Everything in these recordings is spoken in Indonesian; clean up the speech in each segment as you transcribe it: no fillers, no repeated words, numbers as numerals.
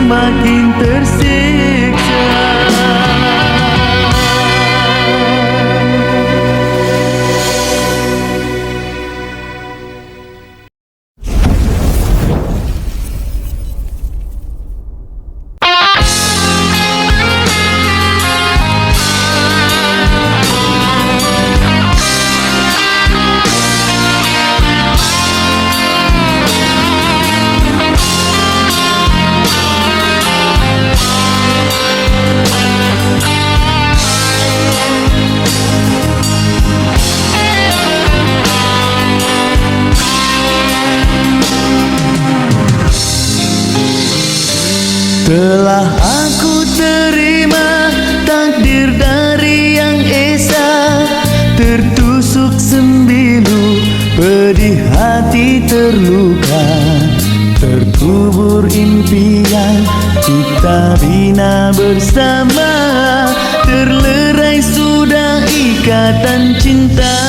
makin tersiksa. Telah aku terima takdir dari Yang Esa, tertusuk sembilu, pedih hati terluka, terkubur impian, kita bina bersama, terlerai sudah ikatan cinta.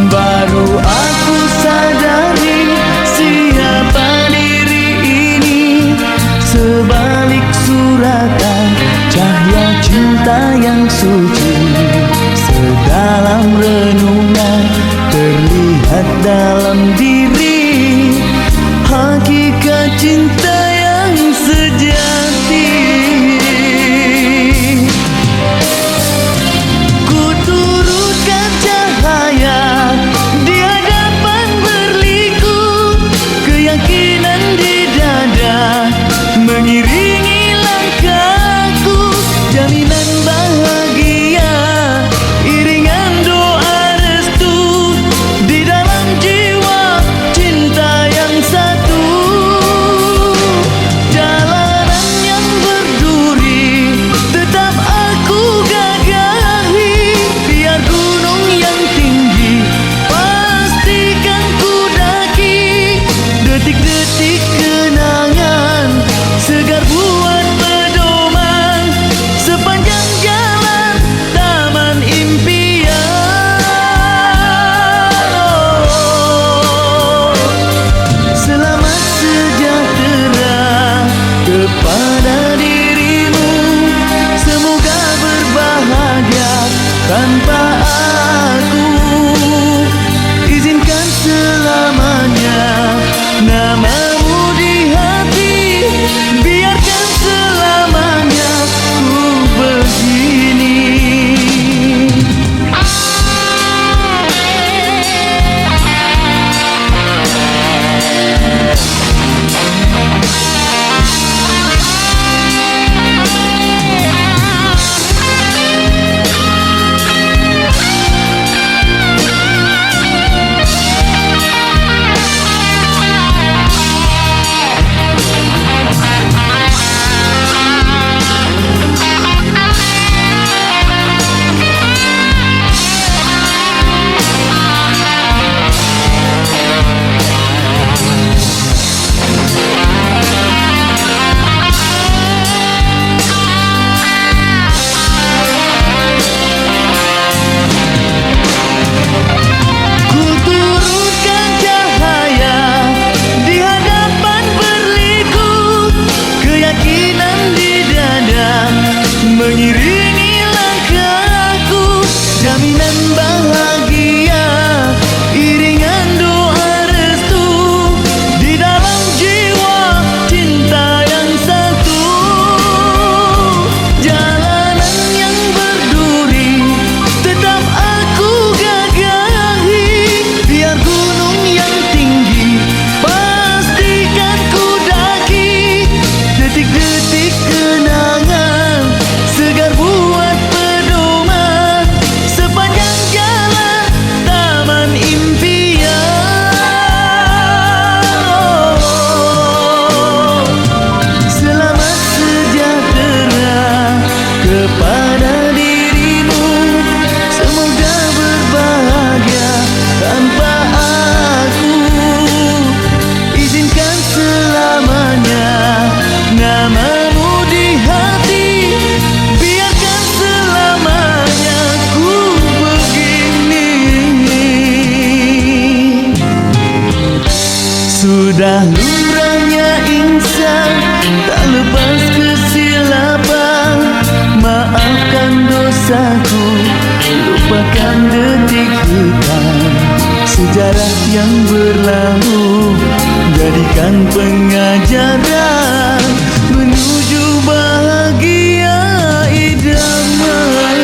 Baru aku sadari siapa diri ini, sebalik suratan cahaya cinta yang suci, sedalam renungan terlihat dalam diri, hakikat cinta yang sejati. Ku turutkan cahaya di hadapan berliku, keyakinan di dada mengiringi langkahku, jaminan bahagia, iringan doa restu di dalam jiwa cinta yang satu. kisahku, lupakan detik hitam sejarah yang berlalu, jadikan pengajaran menuju bahagia idaman.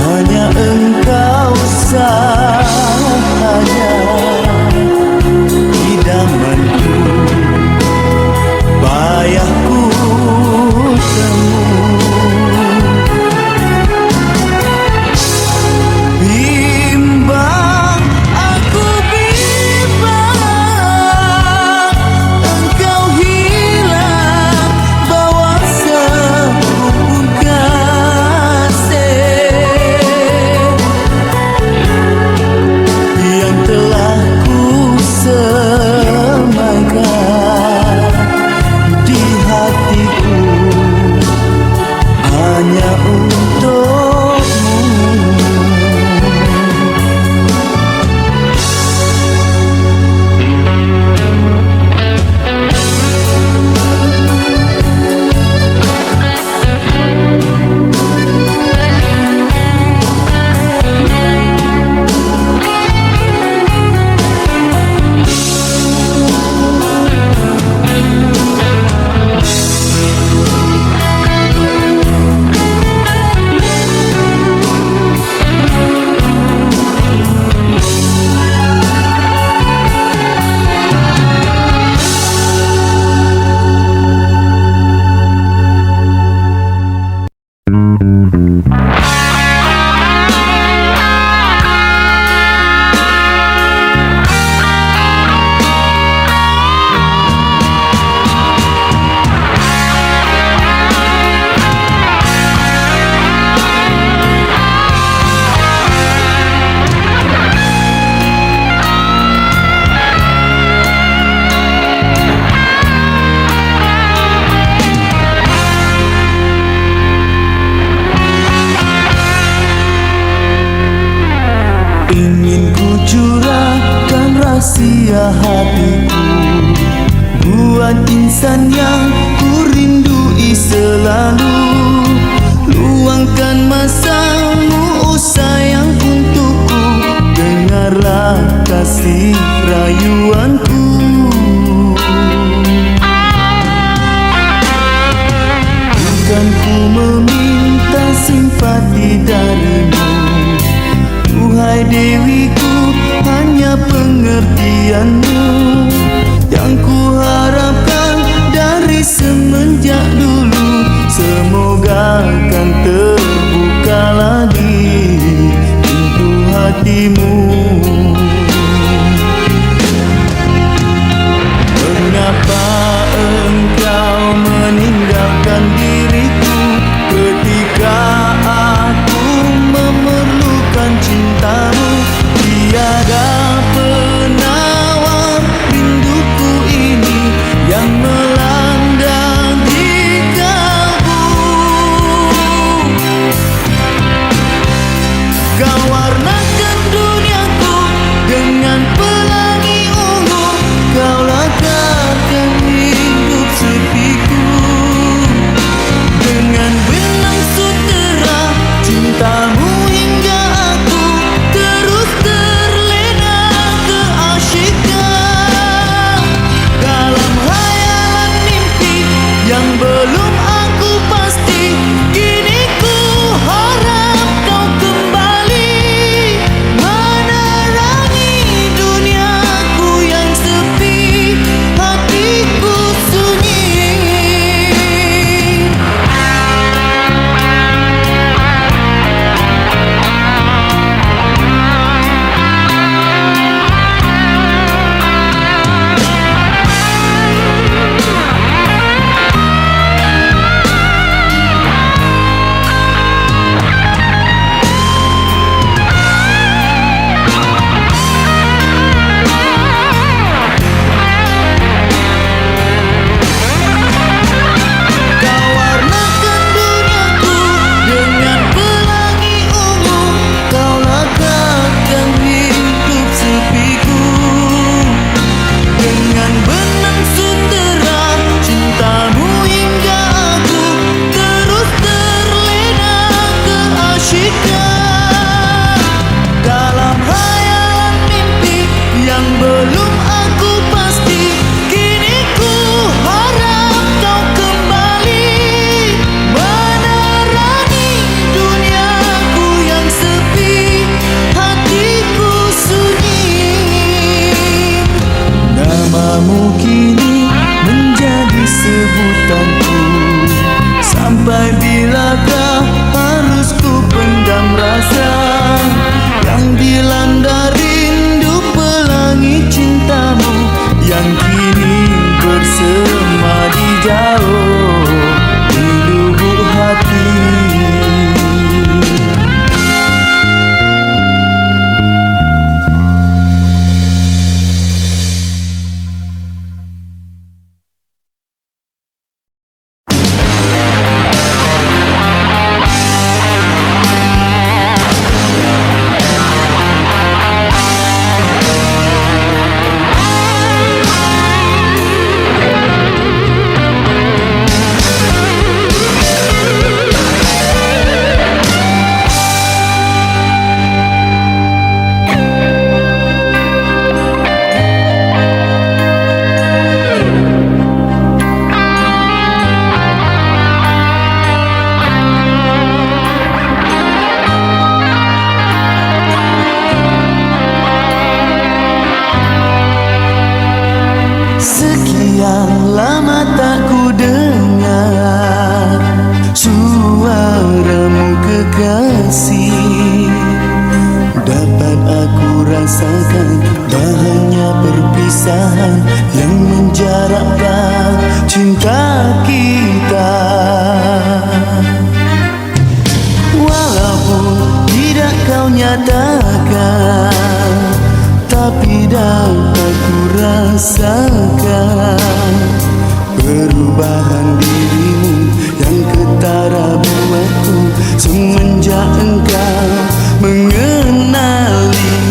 Hanya engkau saja Ingin ku curahkan rahasia hatiku buat insan yang ku rindui selalu. Luangkan masamu, oh sayang, untukku. Dengarlah kasih rayuanku. Bukan ku meminta simpati darimu, duhai dewiku, hanya pengertianmu yang ku harapkan dari semenjak dulu. Semoga akan terbuka lagi pintu hatimu. Mengapa engkau meninggalkan diriku ketika aku memerlukan cintamu? Tiada penawar rinduku ini yang melanda di kalbu. Kau warnakan duniaku dengan pelangi ungu. Kau lakarkan hidup sepiku dengan benang sutera cintamu, hingga aku terus terlena keasyikan. Dalam hayalan mimpi yang belum aku pasti, kini ku harap kau kembali menerangi duniaku yang sepi, hatiku sunyi. Kau warnakan duniaku dengan pelangi ungu. Kau lakarkan hidup sepiku dengan benang sutera cintamu, hingga aku terus terlena keasyikan. Dalam hayalan mimpi yang belum aku pasti, kini ku harap kau kembali menerangi duniaku yang sepi, hatiku sunyi. Namamu kini menjadi sebutanku. Sampai bilakah harus ku pendam rasa yang dilanda rindu pelangi cintamu yang kini bersemadi jauh di lubuk hati. Sekian lama tak ku dengar suaramu kekasih. Dapat aku rasakan bahagia perpisahan yang menjarakkan cinta kita. Walaupun tidak kau nyatakan, tapi dapat ku rasakan perubahan dirimu yang ketara buatku semenjak engkau mengenali.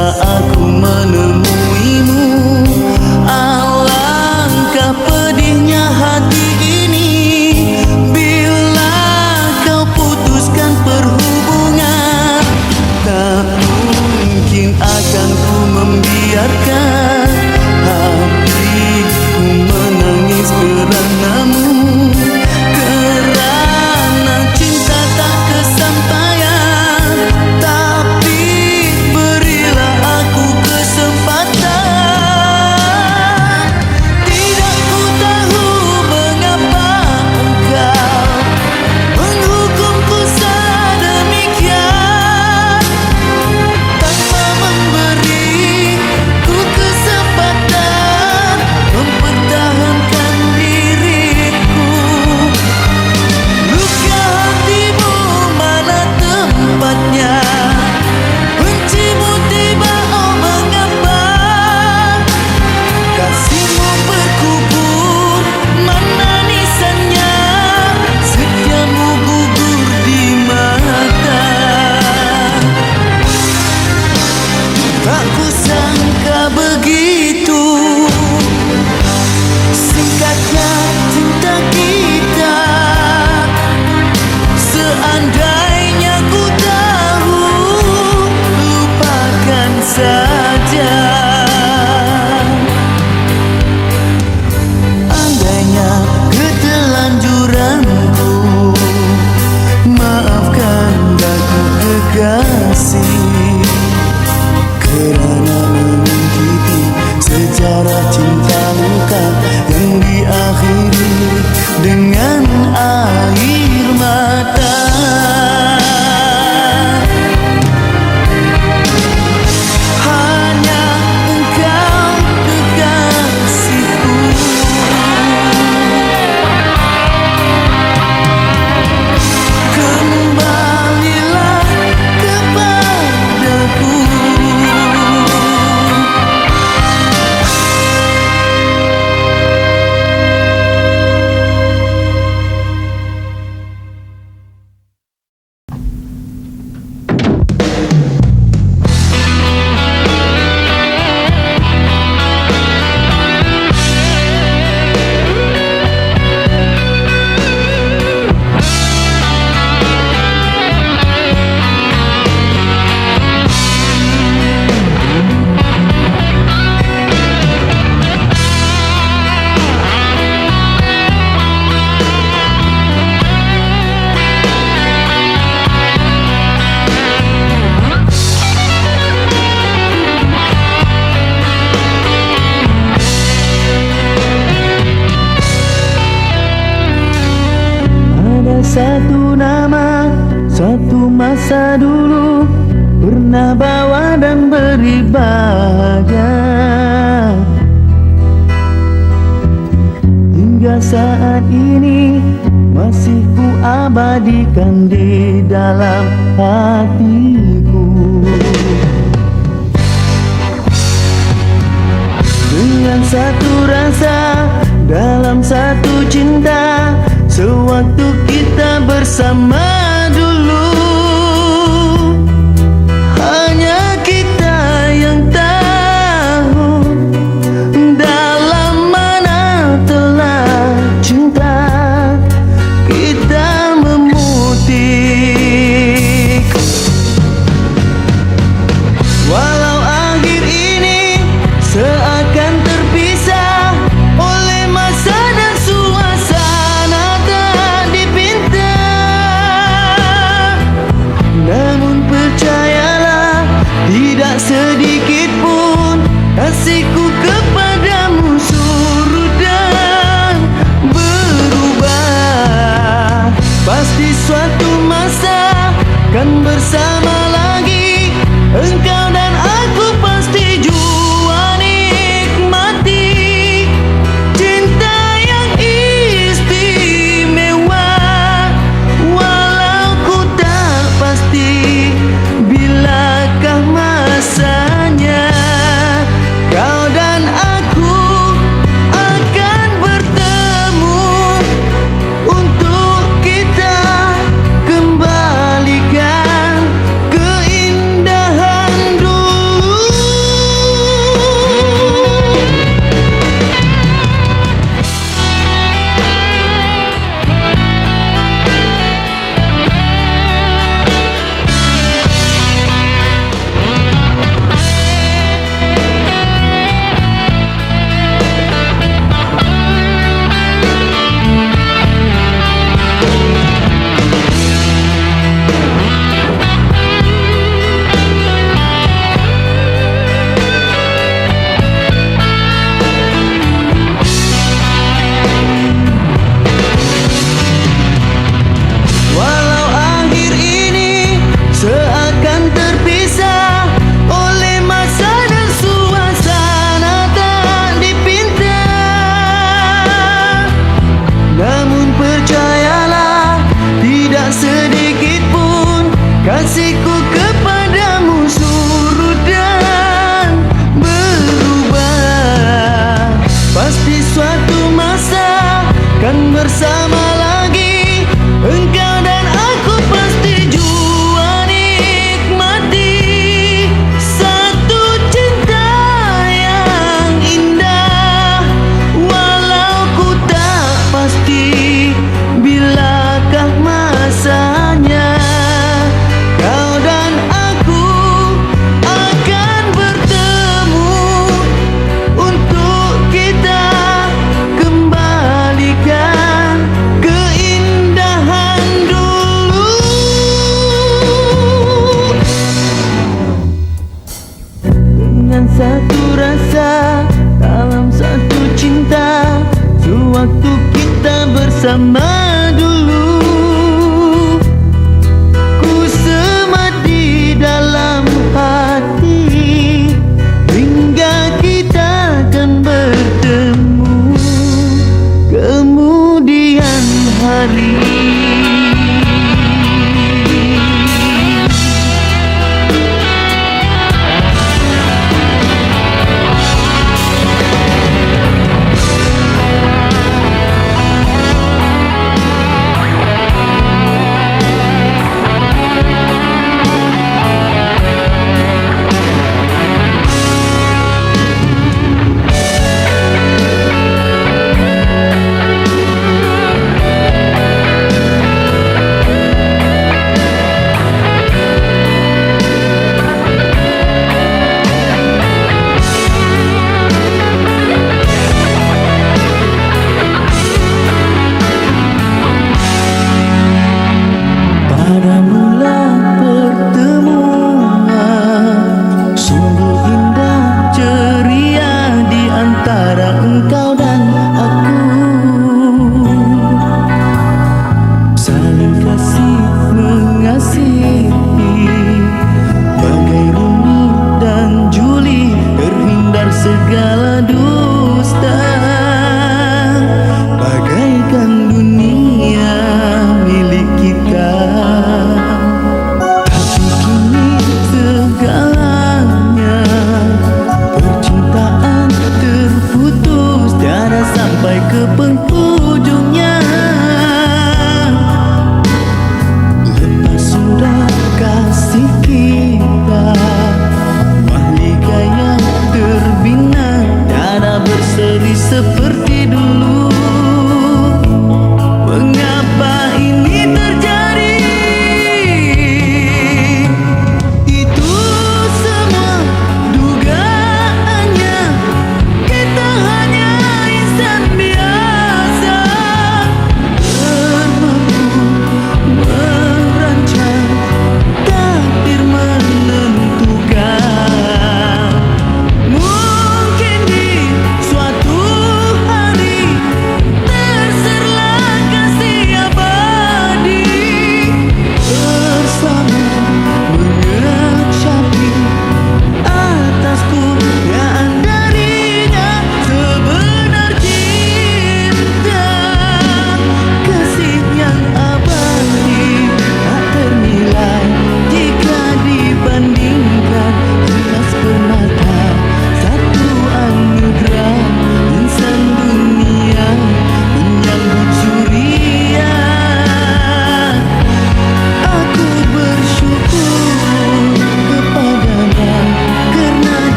saat aku menemuimu. Alangkah pedihnya hati ini bila kau putuskan perhubungan. Tak mungkin akan ku membiarkan hatiku menangis karenamu. Kerana cinta tak kesampaian, tapi berilah aku kesempatan. Tidak ku tahu mengapa engkau menghukumku sedemikian, tanpa memberiku kesempatan mempertahankan diriku. Luka hatimu mana tempatnya? Bencimu tiba, oh mengapa? Kasihmu berkubur, mana nisannya? Setiamu gugur di mata. Tak kusangka begitu singkatnya cinta kita. Seandainya ku tahu, lupakan saja. Andainya ketelanjuranku, maafkan aku kekasih, kerana mengikuti sejarah cinta luka yang diakhiri dengan air mata. Hanya engkau kekasihku. Kembalilah kepadaku. Satu nama, suatu masa dulu pernah bawa dan beri bahagia, hingga saat ini masih ku abadikan di dalam hatiku. Dengan satu rasa, dalam satu cinta, sewaktu kita bersama dulu, hanya kita yang tahu dalam mana telah cinta kita memutik. Walau akhir ini seakan terpisah oleh masa dan suasana tak dipinta, rasa dalam satu cinta, sewaktu kita bersama dulu. Ku semat di dalam hati hingga kita akan bertemu kemudian hari.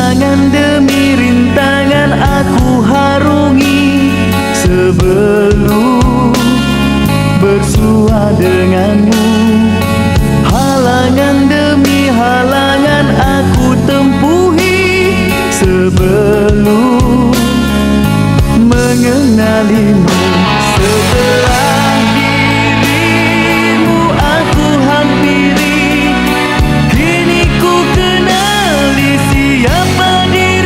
halangan demi rintangan aku harungi sebelum bersua denganmu. Halangan demi halangan aku tempuhi sebelum mengenalimu. Setelah dirimu aku hampiri, kini ku kenali siapa diri.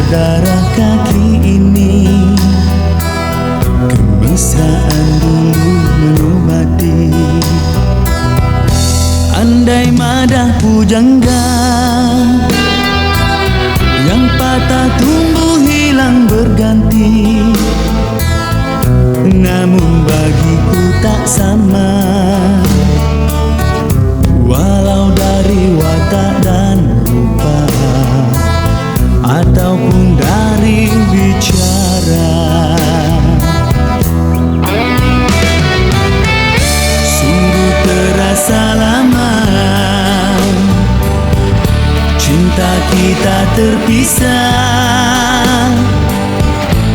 darah kaki ini, kemesraan dulu mengobati. Andai madah pujangga yang patah tumbuh hilang berganti, namun bagiku tak sama. Walau dari watak dan rupa ataupun dari bicara, sungguh terasa lama cinta kita terpisah.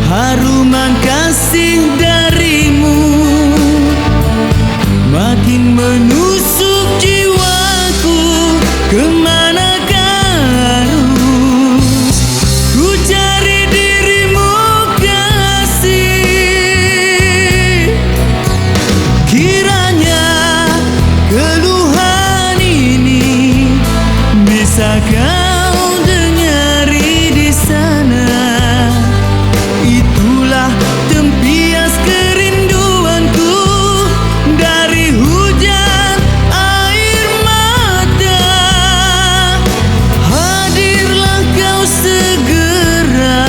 Haruman kasih darimu makin menusuk jiwaku. Kemanakah harus ku cari dirimu kasih? Kiranya keluhan ini bisa kau dengari di sana. Itulah tempias kerinduanku dari hujan air mata. Hadirlah kau segera,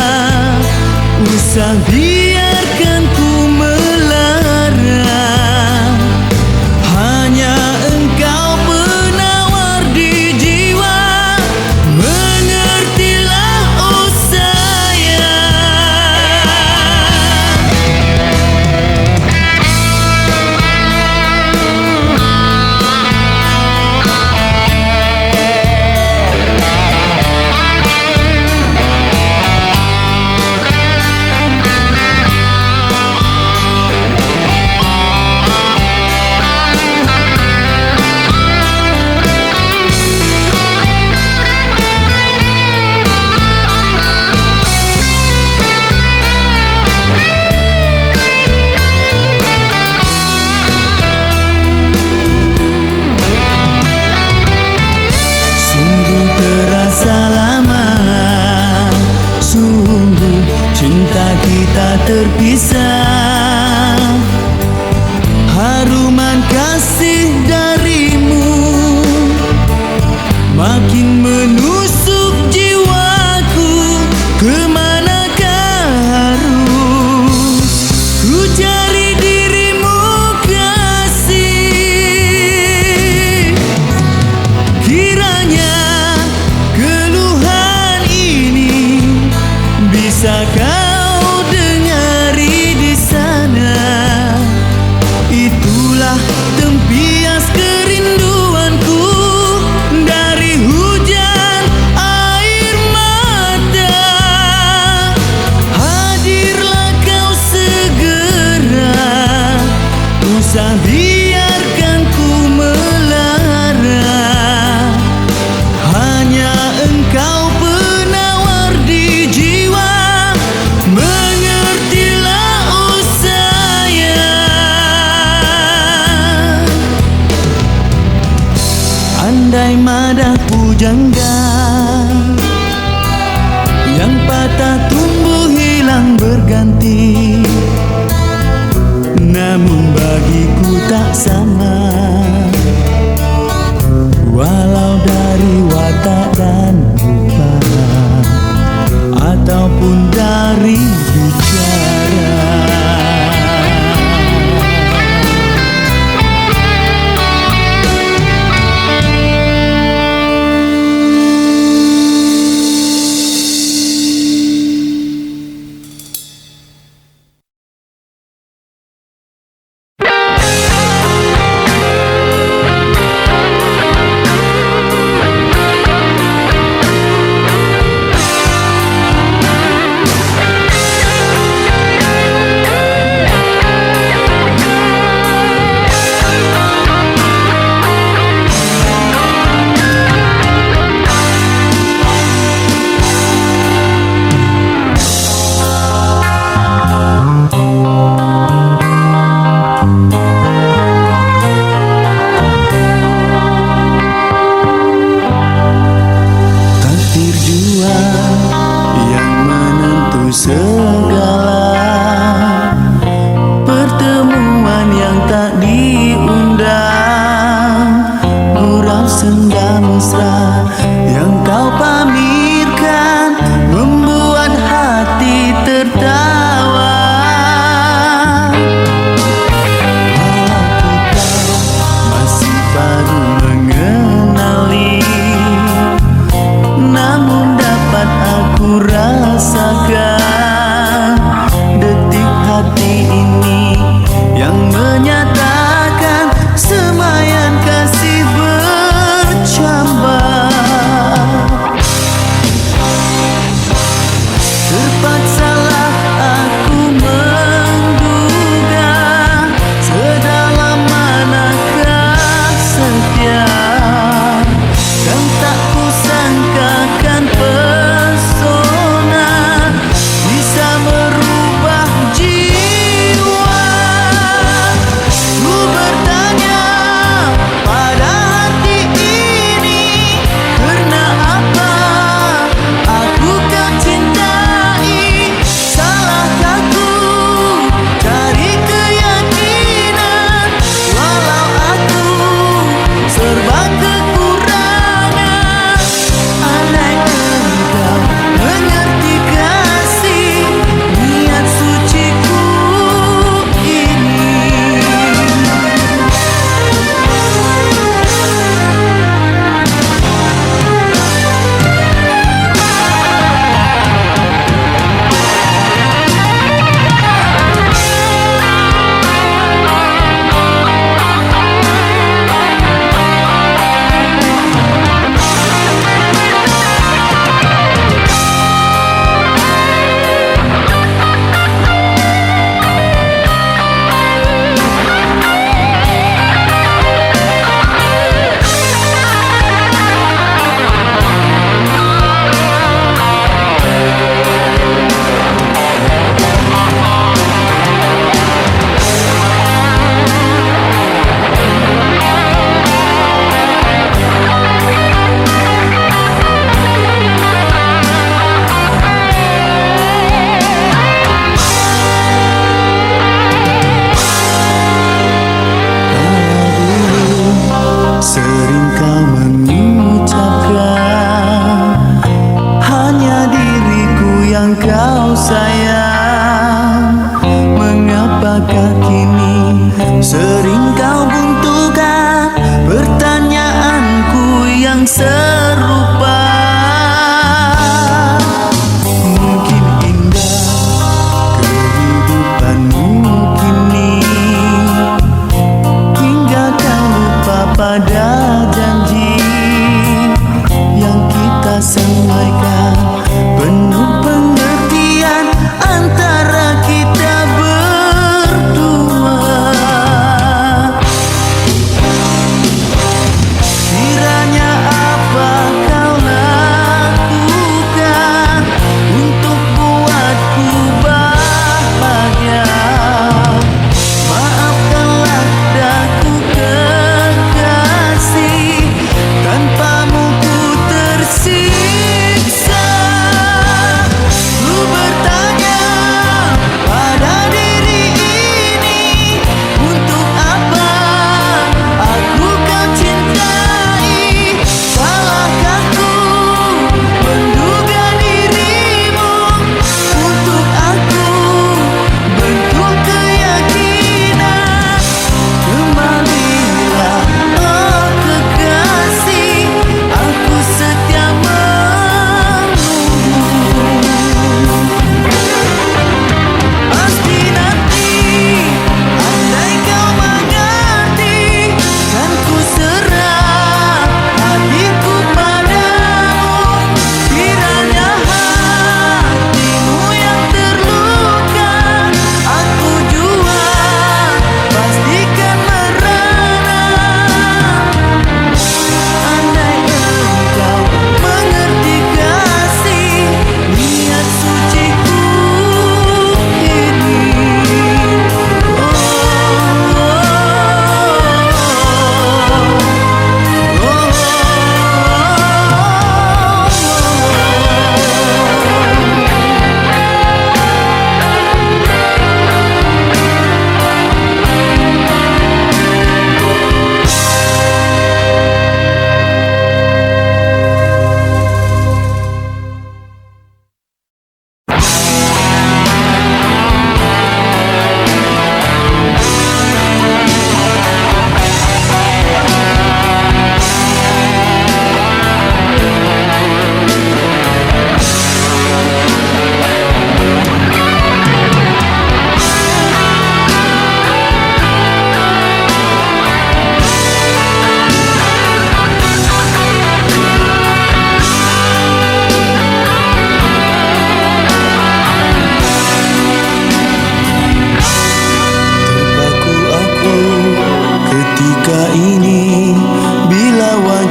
usah biarkan ku melara. Hanya engkau penawar di jiwa, mengertilah oh sayang. Sungguh terasa lama, sungguh cinta kita terpisah. Haruman kasih darimu makin menusuk jiwaku. Kemanakah harus ku cari dirimu kasih? Kiranya keluhan ini bisa kau dengari di sana. Itulah tempias kerinduanku dari hujan air mata. Hadirlah kau segera, usah biarkan ku melara. Hanya engkau penawar di jiwa, mengertilah oh sayang. Andai madah pujangga yang patah tumbuh hilang berganti, namun bagiku tak sama. Walau dari watak dan rupa ataupun dari bicara.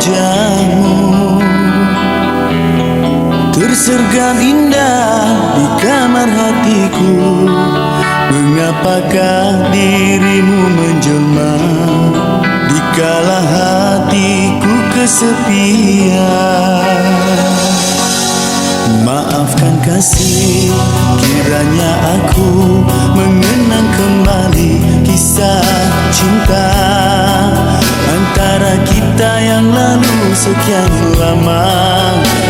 wajahmu tersergam indah di kamar hatiku. Mengapakah dirimu menjelma dikala hatiku kesepian? Maafkan kasih, kiranya aku mengenang kembali kisah cinta antara kita yang lalu sekian lama.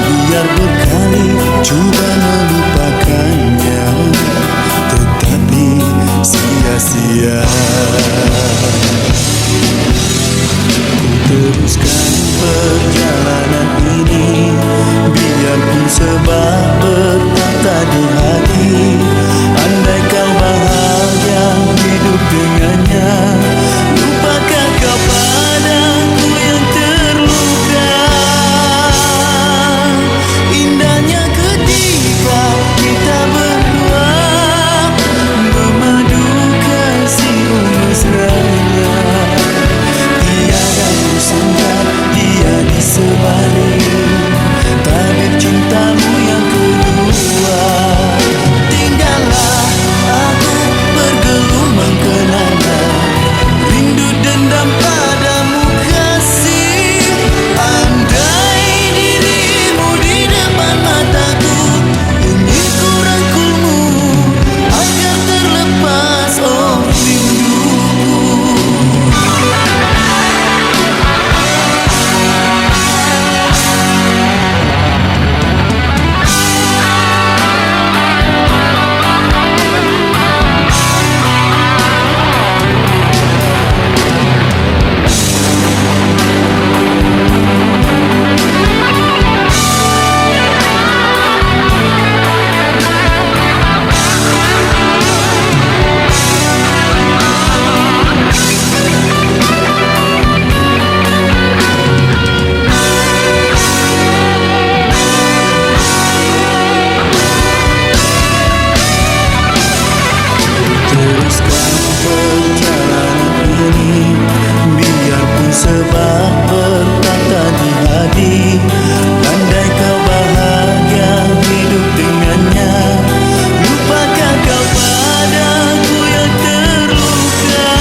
Biar berkali coba melupakannya, tetapi sia-sia. Teruskan perjalanan ini, biarpun sebab berkata di hati. Andai kau bahagia hidup dengannya, lupakan kau padaku yang terluka. Indahnya ketika kita berdua memadu kasih mesranya. Tiada kusangka dia di sebalik tabir cintamu yang kedua. Tinggallah aku bergelumang kenangan, rindu dendam padamu kasih. Andai dirimu di depan mataku, ingin ku rangkulmu agar terlepas oh rinduku. Teruskan perjalanan ini, biarpun sebab berkata di hati. Andai kau bahagia hidup dengannya, lupakan kau padaku yang terluka.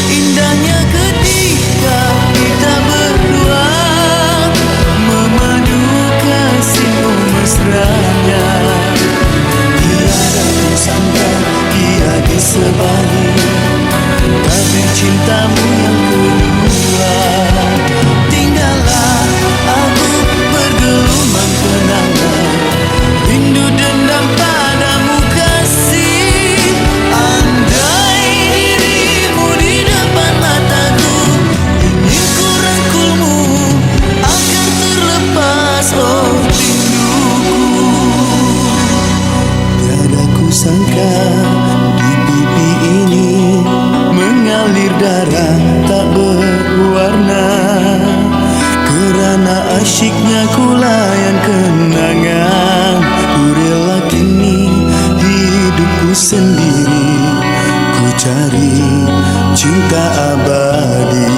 Indahnya ketika kita berdua memadu kasih mesranya. Tiada kusangka dia di sebalik tabir cintamu yang kedua. Tinggallah aku bergelumang kenangan, rindu dendam padamu kasih. Andai dirimu di depan mataku, ingin ku rangkulmu agar terlepas oh rinduku. Tiada kusangka di pipi ini mengalir darah tak berwarna. Kerana asyiknya ku layan kenangan, ku rela kini hidupku sendiri. Ku cari cinta abadi.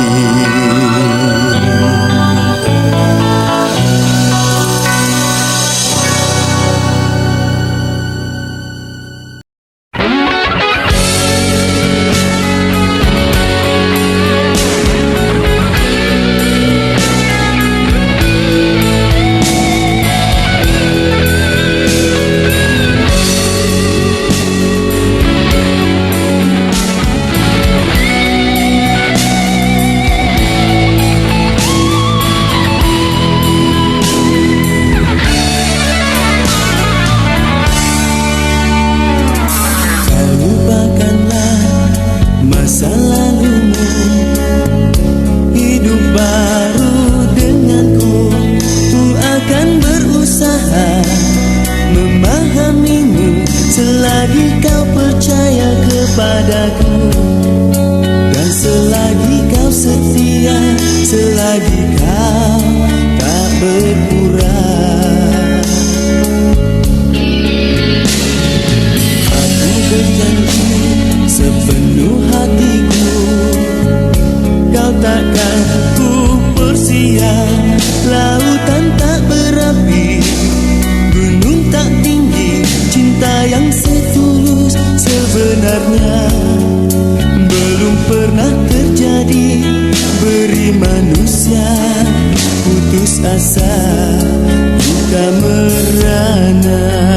Masa lalumu, hidup baru denganku. Ku akan berusaha memahamimu selagi kau percaya kepadaku. Dan selagi kau setia, selagi kau tak berkurang. Aku berjanji sepenuh hatiku, kau tak akan ku persiap. Lautan tak berapi, gunung tak tinggi, cinta yang setulus sebenarnya belum pernah terjadi. Beri manusia putus asa, buka merana.